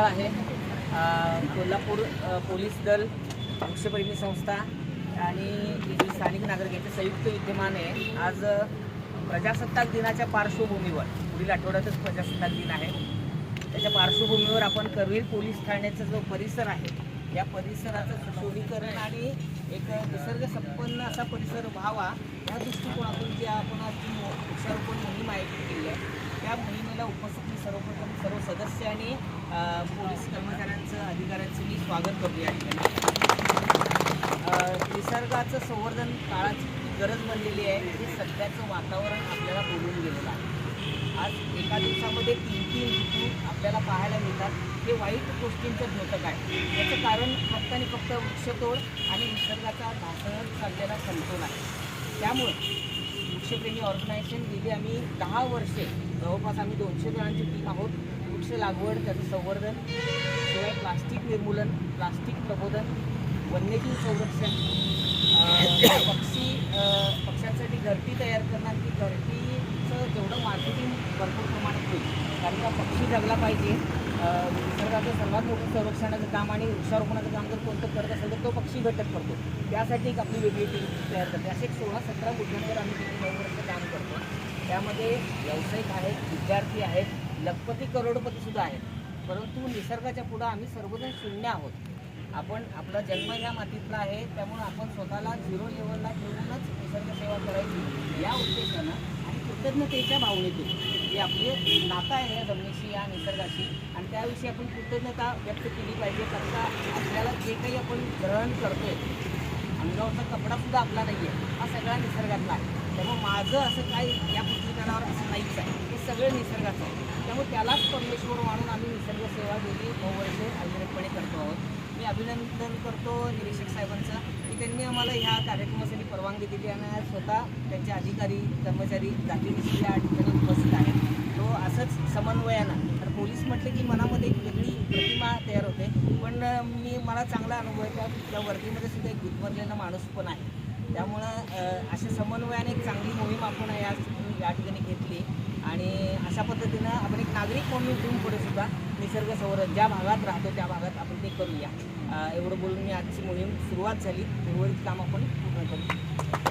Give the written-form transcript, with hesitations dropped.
आहे कोल्हापूर पोलीस दल, वृक्षप्रेमी संस्था आणि जी स्थानिक नागरिक यांचे संयुक्त विद्यमाने आज प्रजासत्ताक दिनाच्या पार्श्वभूमीवर, पुढील आठवड्यातच प्रजासत्ताक दिन आहे, त्याच्या पार्श्वभूमीवर आपण करवीर पोलीस ठाण्याचा जो परिसर आहे या परिसराचं सुशोभीकरण आणि एक निसर्गसंपन्न असा परिसर व्हावा या दृष्टिकोनातून जी आपण आज वृक्षारोपण मोहीम आयोजित केली आहे त्या मोहिमेला उपस्थित सर्वप्रथम सर्व सदस्य आणि पोलीस कर्मचाऱ्यांचं, अधिकाऱ्यांचं मी स्वागत करतो या ठिकाणी. निसर्गाचं संवर्धन काळाची गरज बनलेली आहे. हे सध्याचं वातावरण आपल्याला बोलून गेलेलं आहे. आज एका दिवसामध्ये 3 ऋतू आपल्याला पाहायला मिळतात. हे वाईट गोष्टींचं द्योतक आहे. याचं कारण फक्त आणि फक्त वृक्षतोड आणि निसर्गाचा ढासळत चाललेला समतोल आहे. त्यामुळे वृक्षप्रेमी ऑर्गनायझेशन गेली आम्ही 10 वर्षे जवळपास आम्ही 200 जणांची टीम आहोत. वृक्ष लागवड, त्याचं संवर्धन, शिवाय प्लास्टिक निर्मूलन, प्लास्टिक प्रबोधन, वन्यजीव संरक्षण, पक्ष्यांसाठी घरटी तयार करणं. ती घरटीचं जेवढं मार्केटिंग भरपूर प्रमाणात होईल, कारण का पक्षी जगला पाहिजे. निसर्गाचं सर्वात मोठं संरक्षणाचं काम आणि वृक्षारोपणाचं काम जर कोणतं करत असेल तर तो पक्षी घटक करतो. त्यासाठी एक आपली वेगळी टीम तयार करते. असे 16-17 मुद्द्यांवर आम्ही 9 वर्ष काम करतो. त्यामध्ये व्यावसायिक आहेत, विद्यार्थी आहेत, लखपती करोडपतीसुद्धा आहेत. परंतु निसर्गाच्या पुढं आम्ही सर्वजण शून्य आहोत. आपण आपला जन्म ह्या मातीतला आहे, त्यामुळे आपण स्वतःला 0 लेवलला ठेवूनच निसर्गसेवा करायची या उद्देशानं आणि कृतज्ञतेच्या भावनेतून जी आपली नातं आहे या जमिनीशी, या निसर्गाशी, आणि त्याविषयी आपण कृतज्ञता व्यक्त केली पाहिजे. कारण का आपल्याला जे काही आपण ग्रहण करतोय, अंगावरचा कपडासुद्धा आपला नाही आहे, हा सगळा निसर्गातला आहे. त्यामुळे माझं असं काही या पृथ्वीतलावर असं नाहीच आहे, हे सगळं निसर्गाचं आहे. त्यामुळे त्यालाच परमेश्वर मानून आम्ही निसर्ग सेवा गेली 9 वर्षे अविरतपणे करतो आहोत. मी अभिनंदन करतो निरीक्षक साहेबांचं की त्यांनी आम्हाला ह्या कार्यक्रमासाठी परवानगी दिली आणि आज स्वतः त्यांचे अधिकारी, कर्मचारी जातीनिशी या ठिकाणी उपस्थित आहेत. तो असंच समन्वयानं, तर पोलीस म्हटले की मनामध्ये एक वेगळी प्रतिमा तयार होते. पण मला चांगला अनुभव आहे. त्या वर्दीमध्ये सुद्धा एक गुदमरलेला माणूस पण आहे. त्यामुळं अशा समन्वयाने एक चांगली मोहीम आपण या ठिकाणी घेतली आणि अशा पद्धतीनं आपण एक नागरिक म्हणून इथून पुढे सुद्धा निसर्ग संवर्धन ज्या भागात राहतो त्या भागात आपण ते करूया. एवढं बोलून मी आजची मोहीम सुरुवात झाली. उर्वरित काम आपण पूर्ण करू.